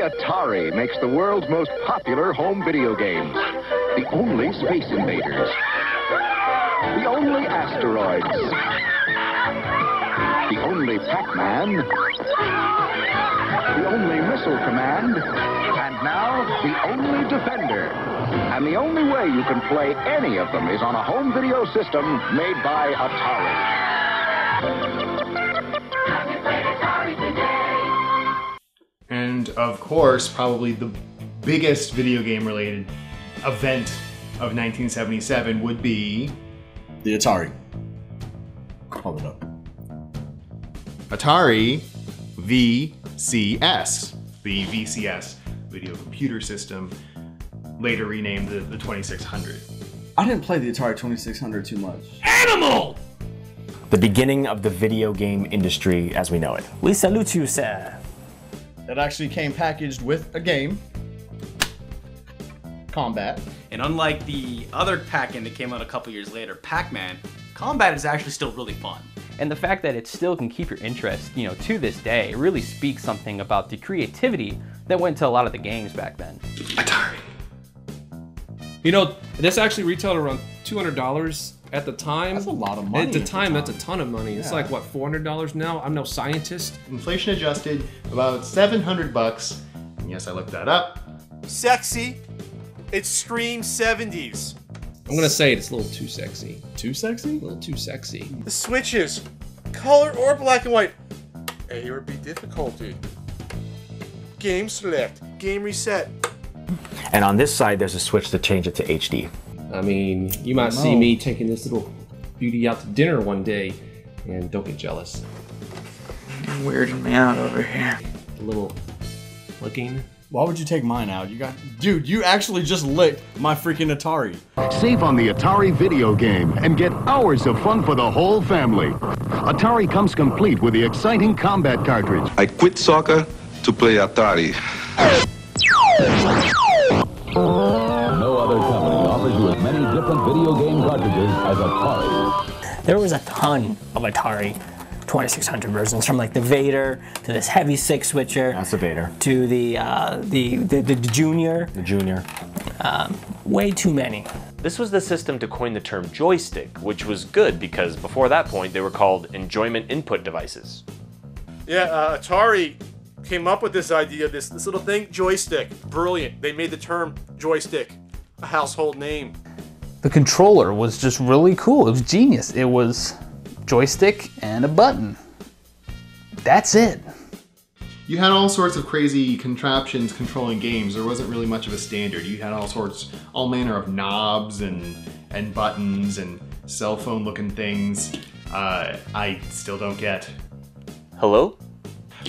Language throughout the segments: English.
Atari makes the world's most popular home video games. The only Space Invaders. The only Asteroids. The only Pac-Man. The only Missile Command. And now, the only Defender. And the only way you can play any of them is on a home video system made by Atari. And of course, probably the biggest video game related event of 1977 would be the Atari. Hold it up. Atari VCS, the VCS video computer system, later renamed the 2600. I didn't play the Atari 2600 too much. Animal! The beginning of the video game industry as we know it. We salute you, sir. It actually came packaged with a game, Combat. And unlike the other Pac-Man that came out a couple years later, Pac-Man, Combat is actually still really fun. And the fact that it still can keep your interest, to this day, really speaks something about the creativity that went to a lot of the games back then. Atari. This actually retailed around $200 at the time. That's a lot of money. At the time, that's a ton of money. Yeah. It's like, what, $400 now? I'm no scientist. Inflation adjusted, about $700. And yes, I looked that up. Sexy. It screams 70s. I'm gonna say it's a little too sexy. Too sexy? A little too sexy. The switches, color or black and white. A or B difficulty. Game select, game reset. And on this side, there's a switch to change it to HD. I mean, you might see me taking this little beauty out to dinner one day, and don't get jealous. You're weirding me out over here. A little licking. Why would you take mine out? Dude, you actually just licked my freaking Atari. Save on the Atari video game and get hours of fun for the whole family. Atari comes complete with the exciting Combat cartridge. I quit soccer to play Atari. No other company offers you as many different video game cartridges as Atari. There was a ton of Atari 2600 versions, from like the Vader to this heavy six switcher. That's the Vader. To the Junior. The Junior. Way too many. This was the system to coin the term joystick, which was good because before that point they were called enjoyment input devices. Yeah, Atari came up with this idea, this little thing, joystick. Brilliant. They made the term joystick a household name. The controller was just really cool. It was genius. It was joystick and a button. That's it. You had all sorts of crazy contraptions controlling games. There wasn't really much of a standard. You had all manner of knobs and buttons and cell phone looking things. I still don't get. Hello?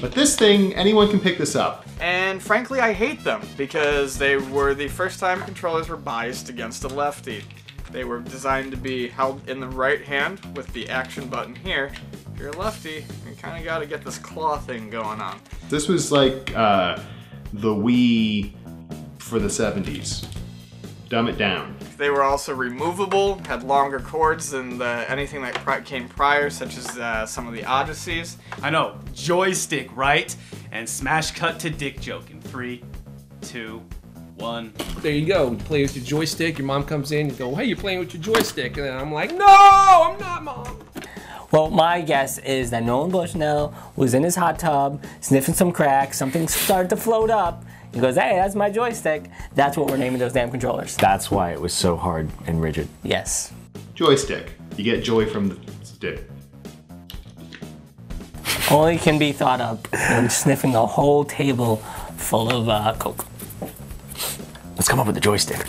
But this thing, anyone can pick this up. And frankly, I hate them because they were the first time controllers were biased against a lefty. They were designed to be held in the right hand with the action button here. If you're a lefty, you kind of got to get this claw thing going on. This was like the Wii for the 70s. Dumb it down. They were also removable, had longer cords than anything that came prior, such as some of the oddities. I know, joystick, right? And smash cut to dick joke in 3, 2, 1. There you go. You play with your joystick, your mom comes in, you go, hey, you're playing with your joystick. And then I'm like, no, I'm not, Mom. Well, my guess is that Nolan Bushnell was in his hot tub, sniffing some crack, something started to float up. He goes, hey, that's my joystick. That's what we're naming those damn controllers. That's why it was so hard and rigid. Yes. Joystick. You get joy from the stick. Only can be thought up when sniffing the whole table full of Coke. Let's come up with the joystick.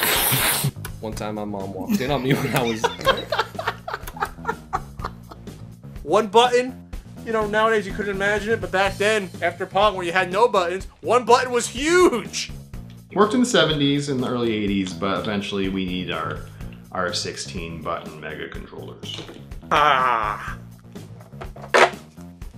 One time my mom walked in on me when I was... One button? Nowadays you couldn't imagine it, but back then, after Pong, when you had no buttons, one button was huge! Worked in the 70s and the early 80s, but eventually we need our 16 button mega controllers. Ah!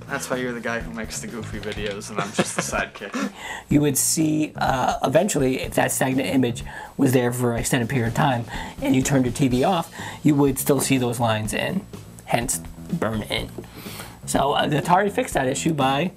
That's why you're the guy who makes the goofy videos and I'm just the sidekick. You would see, eventually, if that stagnant image was there for an extended period of time and you turned your TV off, you would still see those lines in, hence burn in. So the Atari fixed that issue by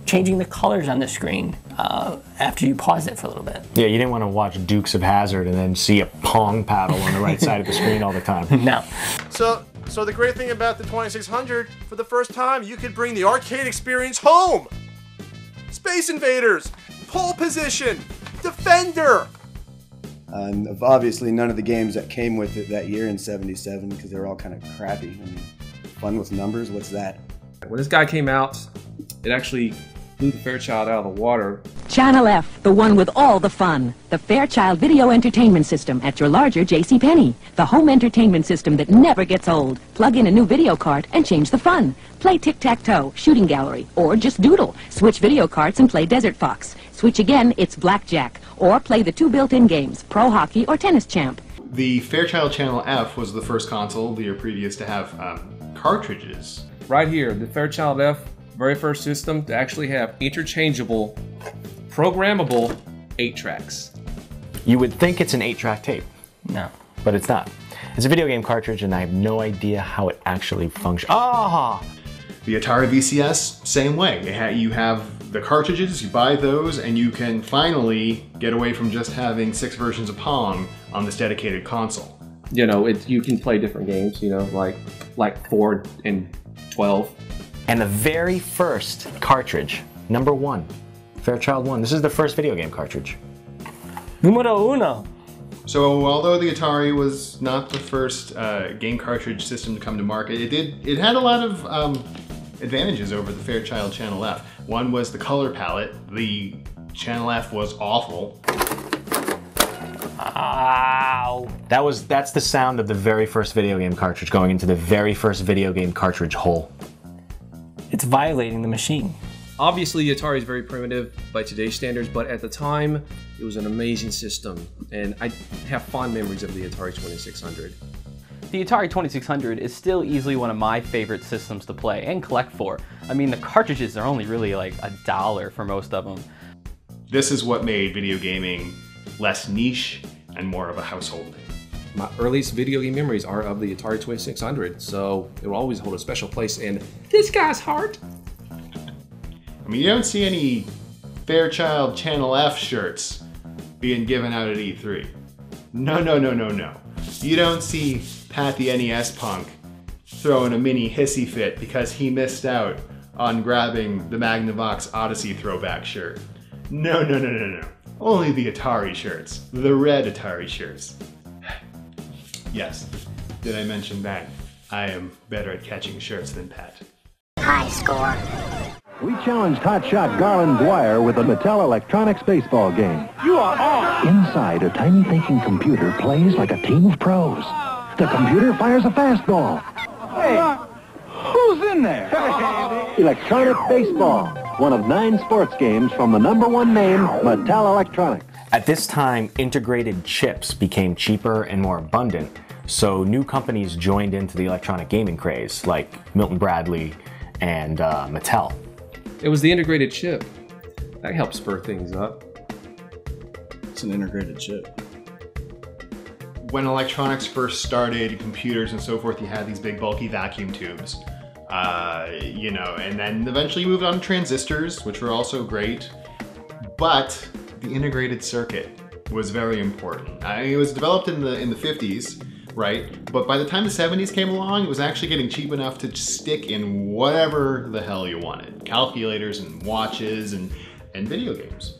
changing the colors on the screen after you pause it for a little bit. Yeah, you didn't want to watch Dukes of Hazzard and then see a Pong paddle on the right side of the screen all the time. No. So the great thing about the 2600, for the first time, you could bring the arcade experience home. Space Invaders, Pole Position, Defender. Obviously, none of the games that came with it that year in '77 because they were all kind of crappy. I mean, fun with numbers, what's that? When this guy came out, it actually blew the Fairchild out of the water. Channel F, the one with all the fun. The Fairchild Video Entertainment System at your larger JCPenney. The home entertainment system that never gets old. Plug in a new video cart and change the fun. Play tic-tac-toe, shooting gallery, or just doodle. Switch video carts and play Desert Fox. Switch again, it's Blackjack. Or play the 2 built-in games, Pro Hockey or Tennis Champ. The Fairchild Channel F was the first console the year previous to have cartridges. Right here, the Fairchild F, very first system to actually have interchangeable, programmable 8-tracks. You would think it's an 8-track tape. No. But it's not. It's a video game cartridge and I have no idea how it actually functions. Ah! The Atari VCS, same way. You have the cartridges, you buy those, and you can finally get away from just having 6 versions of Pong on this dedicated console. You know, you can play different games, you know, like 4 and 12. And the very first cartridge, number 1, Fairchild 1. This is the first video game cartridge. Numero uno. So although the Atari was not the first game cartridge system to come to market, it had a lot of advantages over the Fairchild Channel F. One was the color palette. The Channel F was awful. Ow. That's the sound of the very first video game cartridge going into the very first video game cartridge hole. It's violating the machine. Obviously, the Atari is very primitive by today's standards, but at the time, it was an amazing system, and I have fond memories of the Atari 2600. The Atari 2600 is still easily one of my favorite systems to play and collect for. I mean, the cartridges are only really like $1 for most of them. This is what made video gaming less niche and more of a household name. My earliest video game memories are of the Atari 2600, so it will always hold a special place in this guy's heart. I mean, you don't see any Fairchild Channel F shirts being given out at E3. No, no, no, no, no. You don't see Pat the NES punk throwing a mini hissy fit because he missed out on grabbing the Magnavox Odyssey throwback shirt. No, no, no, no, no. Only the Atari shirts. The red Atari shirts. Yes, did I mention that? I am better at catching shirts than Pat. High score. We challenged hotshot Garland Dwyer with a Mattel Electronics baseball game. You are on. Inside, a tiny thinking computer plays like a team of pros. The computer fires a fastball. Hey, who's in there? Electronic baseball, one of 9 sports games from the #1 name, Mattel Electronics. At this time, integrated chips became cheaper and more abundant, so new companies joined into the electronic gaming craze, like Milton Bradley and Mattel. It was the integrated chip. That helped spur things up. It's an integrated chip. When electronics first started, computers and so forth, you had these big bulky vacuum tubes. You know, and then eventually you moved on to transistors, which were also great. But the integrated circuit was very important. It was developed in the 50s, right? But by the time the 70s came along, it was actually getting cheap enough to stick in whatever the hell you wanted. Calculators and watches and video games.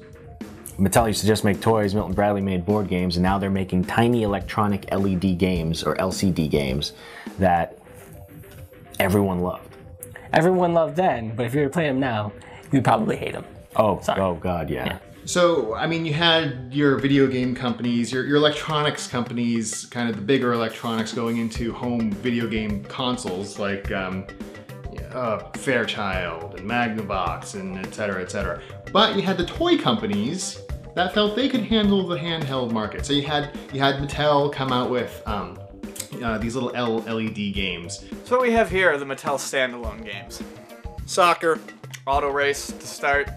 Mattel used to just make toys, Milton Bradley made board games, and now they're making tiny electronic LED games, or LCD games, that everyone loved. Everyone loved then, but if you were playing them now, you'd probably hate them. Oh, oh God, yeah. So, I mean, you had your video game companies, your electronics companies, kind of the bigger electronics going into home video game consoles like Fairchild and Magnavox and et cetera, et cetera. But you had the toy companies that felt they could handle the handheld market. So you had Mattel come out with these little LED games. So what we have here are the Mattel standalone games. Soccer, auto race to start.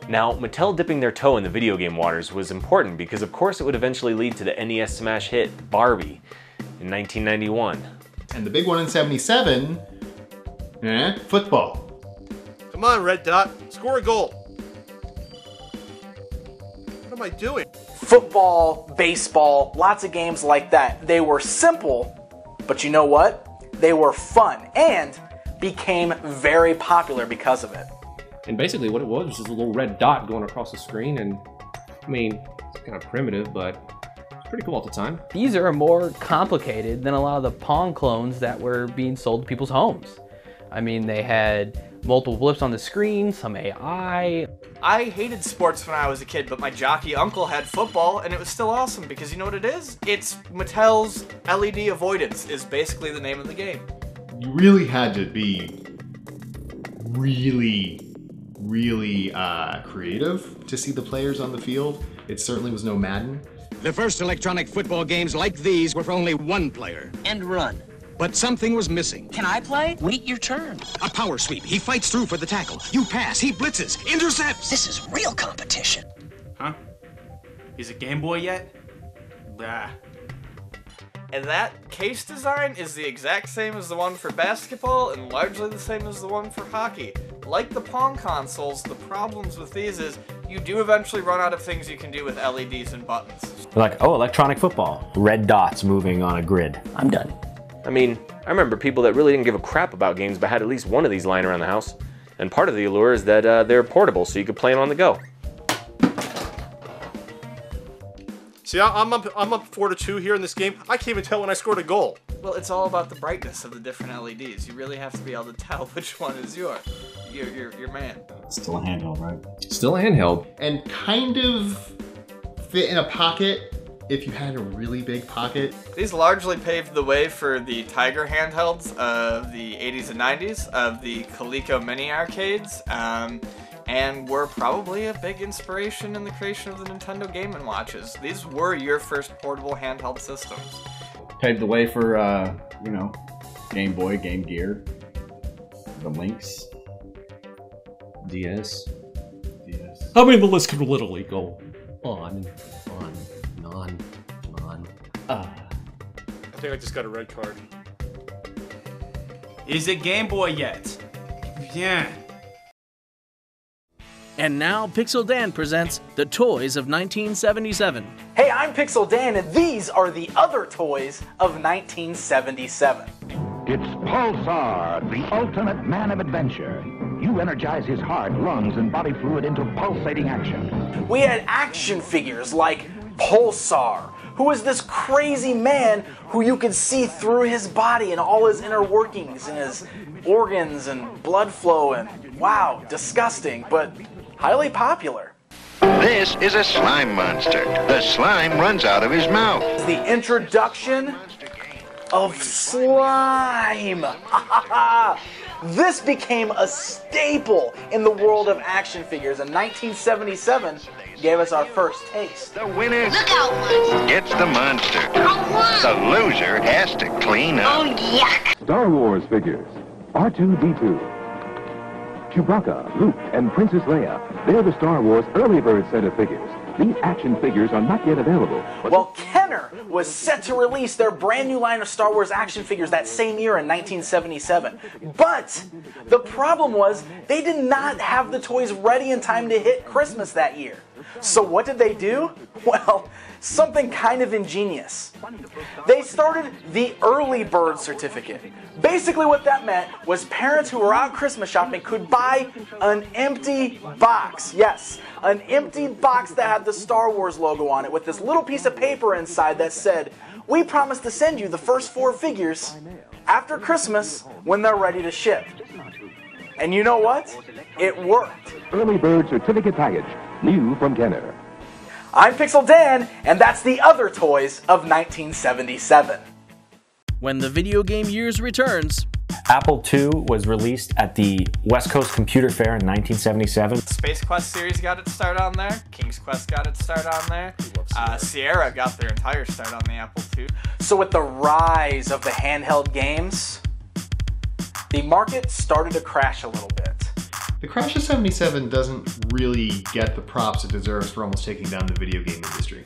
Now, Mattel dipping their toe in the video game waters was important because of course it would eventually lead to the NES smash hit, Barbie, in 1991. And the big one in '77, football. Come on, Red Dot. Score a goal. What am I doing? Football, baseball, lots of games like that. They were simple, but you know what? They were fun and became very popular because of it. And basically what it was just a little red dot going across the screen, and I mean, it's kind of primitive, but it's pretty cool at the time. These are more complicated than a lot of the Pong clones that were being sold to people's homes. I mean, they had multiple blips on the screen, some AI. I hated sports when I was a kid, but my jockey uncle had football, and it was still awesome because you know what it is? It's Mattel's LED Avoidance is basically the name of the game. You really had to be really creative to see the players on the field. It certainly was no Madden. The first electronic football games like these were for only one player. And run. But something was missing. Can I play? Wait your turn. A power sweep. He fights through for the tackle. You pass. He blitzes. Intercepts. This is real competition. Huh? Is it Game Boy yet? Bah. And that case design is the exact same as the one for basketball and largely the same as the one for hockey. Like the Pong consoles, the problems with these is you do eventually run out of things you can do with LEDs and buttons. They're like, oh, electronic football. Red dots moving on a grid. I'm done. I mean, I remember people that really didn't give a crap about games but had at least one of these lying around the house. And part of the allure is that they're portable, so you could play them on the go. See, I'm up 4-2 here in this game. I can't even tell when I scored a goal. Well, it's all about the brightness of the different LEDs. You really have to be able to tell which one is your man. Still a handheld, right? Still a handheld. And kind of fit in a pocket if you had a really big pocket. These largely paved the way for the Tiger handhelds of the 80s and 90s, of the Coleco mini arcades, and were probably a big inspiration in the creation of the Nintendo Game & Watches. These were your first portable handheld systems. Paved the way for, you know, Game Boy, Game Gear, the Lynx, DS. I mean, the list could literally go on. I think I just got a red card. Is it Game Boy yet? Yeah. And now Pixel Dan presents the toys of 1977. Hey, I'm Pixel Dan, and these are the other toys of 1977. It's Pulsar, the ultimate man of adventure. You energize his heart, lungs, and body fluid into pulsating action. We had action figures like Pulsar, who is this crazy man who you could see through his body and all his inner workings and his organs and blood flow, and wow, disgusting, but highly popular. This is a slime monster. The slime runs out of his mouth. The introduction of slime. This became a staple in the world of action figures, and 1977 gave us our first taste. The winner gets the monster. The loser has to clean up. Oh, yuck. Star Wars figures. R2-D2. Chewbacca, Luke, and Princess Leia. They're the Star Wars early bird set of figures. These action figures are not yet available. Well, Kenner was set to release their brand new line of Star Wars action figures that same year in 1977. But the problem was they did not have the toys ready in time to hit Christmas that year. So what did they do? Well, something kind of ingenious. They started the early bird certificate. Basically what that meant was parents who were out Christmas shopping could buy an empty box. Yes, an empty box that had the Star Wars logo on it with this little piece of paper inside that said, "We promise to send you the first 4 figures after Christmas when they're ready to ship." And you know what? It worked. Early bird certificate package. New from Kenner. I'm Pixel Dan, and that's the other toys of 1977. When the video game years returns, Apple II was released at the West Coast Computer Fair in 1977. Space Quest series got its start on there. King's Quest got its start on there. Sierra got their entire start on the Apple II. So with the rise of the handheld games, the market started to crash a little bit. The crash of 77 doesn't really get the props it deserves for almost taking down the video game industry.